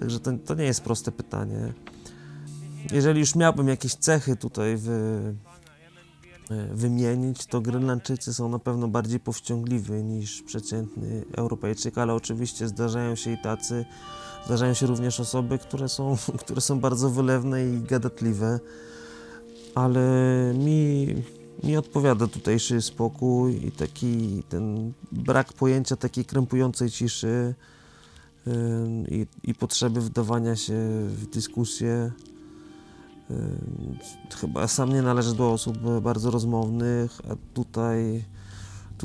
Także to nie jest proste pytanie. Jeżeli już miałbym jakieś cechy tutaj wymienić, to Grenlandczycy są na pewno bardziej powściągliwi niż przeciętny Europejczyk, ale oczywiście zdarzają się i tacy. Zdarzają się również osoby, które są bardzo wylewne i gadatliwe, ale mi odpowiada tutejszy spokój i ten brak pojęcia takiej krępującej ciszy i potrzeby wdawania się w dyskusję. Chyba sam nie należę do osób bardzo rozmownych, a tutaj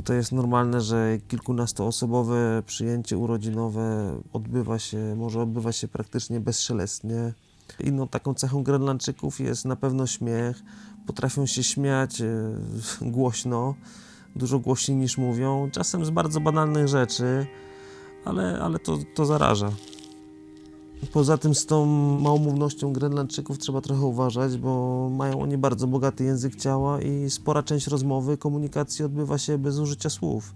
jest normalne, że kilkunastoosobowe przyjęcie urodzinowe może odbywać się praktycznie bezszelestnie. Inną taką cechą Grenlandczyków jest na pewno śmiech. Potrafią się śmiać głośno, dużo głośniej niż mówią, czasem z bardzo banalnych rzeczy, ale to zaraża. Poza tym z tą małomównością Grenlandczyków trzeba trochę uważać, bo mają oni bardzo bogaty język ciała i spora część rozmowy, komunikacji odbywa się bez użycia słów.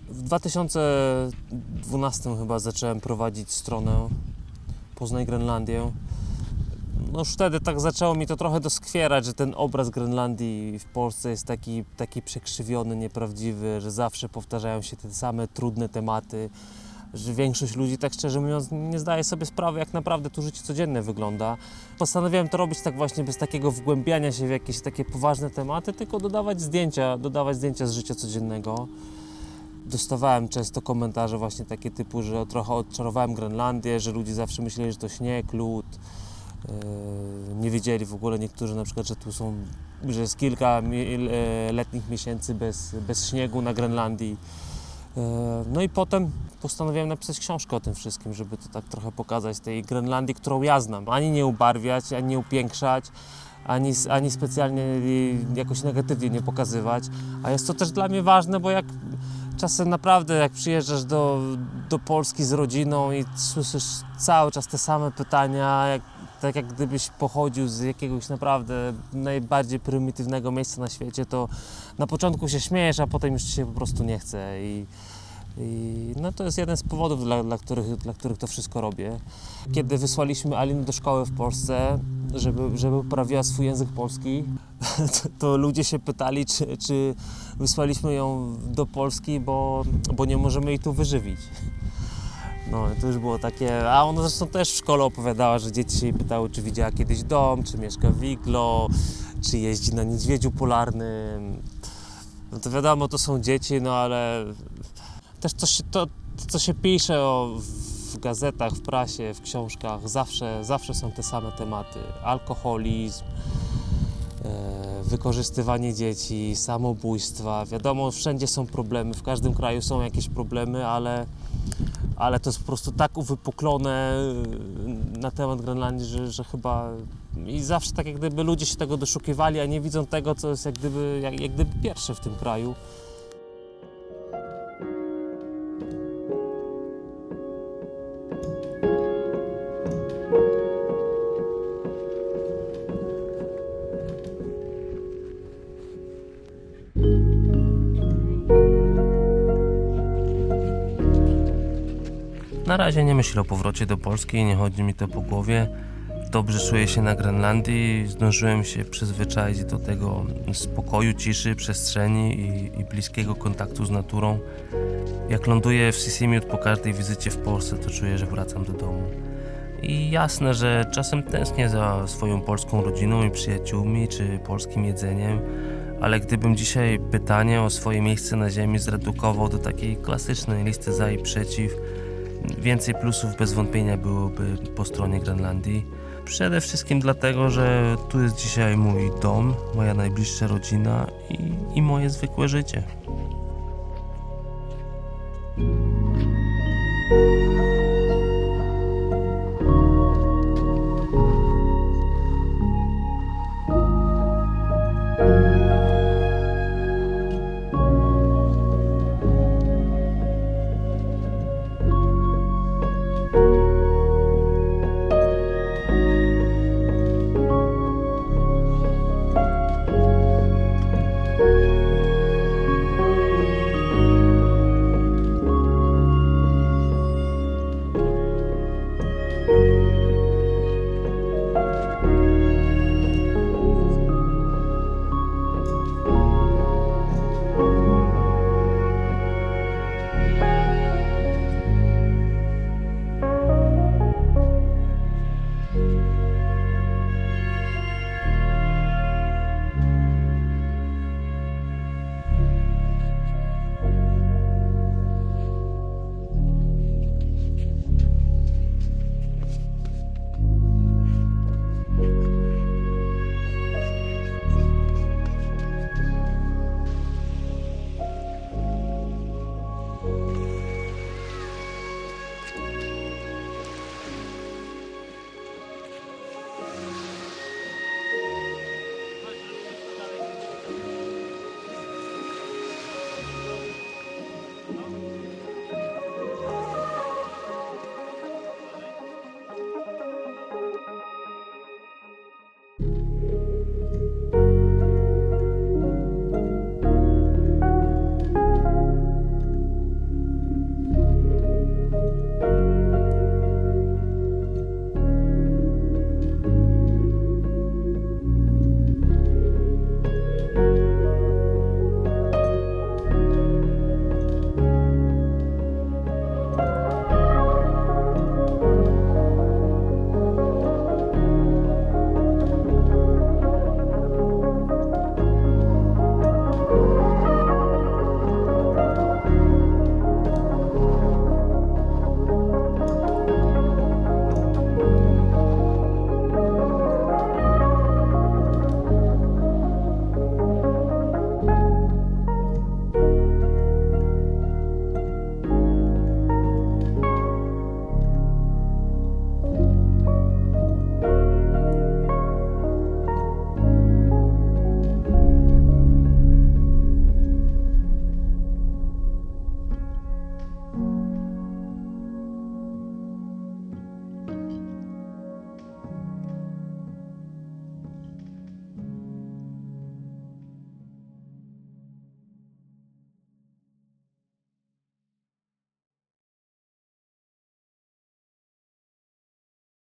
W 2012 chyba zacząłem prowadzić stronę Poznaj Grenlandię. No już wtedy tak zaczęło mi to trochę doskwierać, że ten obraz Grenlandii w Polsce jest taki przekrzywiony, nieprawdziwy, że zawsze powtarzają się te same trudne tematy, że większość ludzi, tak szczerze mówiąc, nie zdaje sobie sprawy, jak naprawdę tu życie codzienne wygląda. Postanowiłem to robić tak właśnie bez takiego wgłębiania się w jakieś takie poważne tematy, tylko dodawać zdjęcia z życia codziennego. Dostawałem często komentarze właśnie takie typu, że trochę odczarowałem Grenlandię, że ludzie zawsze myśleli, że to śnieg, lód. Nie wiedzieli w ogóle niektórzy na przykład, że jest kilka letnich miesięcy bez śniegu na Grenlandii. No i potem postanowiłem napisać książkę o tym wszystkim, żeby to tak trochę pokazać tej Grenlandii, którą ja znam. Ani nie ubarwiać, ani nie upiększać, ani specjalnie jakoś negatywnie nie pokazywać. A jest to też dla mnie ważne, bo czasem naprawdę jak przyjeżdżasz do Polski z rodziną i słyszysz cały czas te same pytania, tak jak gdybyś pochodził z jakiegoś naprawdę najbardziej prymitywnego miejsca na świecie, to na początku się śmiejesz, a potem już ci się po prostu nie chce. I no to jest jeden z powodów, dla których to wszystko robię. Kiedy wysłaliśmy Alinę do szkoły w Polsce, żeby poprawiła swój język polski, to ludzie się pytali, czy wysłaliśmy ją do Polski, bo nie możemy jej tu wyżywić. No to już było takie, a ona zresztą też w szkole opowiadała, że dzieci się jej pytały, czy widziała kiedyś dom, czy mieszka w iglo, czy jeździ na niedźwiedziu polarnym. No to wiadomo, to są dzieci, no ale też to co się pisze w gazetach, w prasie, w książkach, zawsze są te same tematy. Alkoholizm, wykorzystywanie dzieci, samobójstwa. Wiadomo, wszędzie są problemy, w każdym kraju są jakieś problemy, ale to jest po prostu tak uwypuklone na temat Grenlandii, że chyba i zawsze tak jak gdyby ludzie się tego doszukiwali, a nie widzą tego, co jest jak gdyby pierwsze w tym kraju. Na razie nie myślę o powrocie do Polski, nie chodzi mi to po głowie. Dobrze czuję się na Grenlandii, zdążyłem się przyzwyczaić do tego spokoju, ciszy, przestrzeni i bliskiego kontaktu z naturą. Jak ląduję w Sisimiut po każdej wizycie w Polsce, to czuję, że wracam do domu. I jasne, że czasem tęsknię za swoją polską rodziną i przyjaciółmi, czy polskim jedzeniem, ale gdybym dzisiaj pytanie o swoje miejsce na ziemi zredukował do takiej klasycznej listy za i przeciw, Więcej plusów bez wątpienia byłoby po stronie Grenlandii. Przede wszystkim dlatego, że tu jest dzisiaj mój dom, moja najbliższa rodzina i moje zwykłe życie.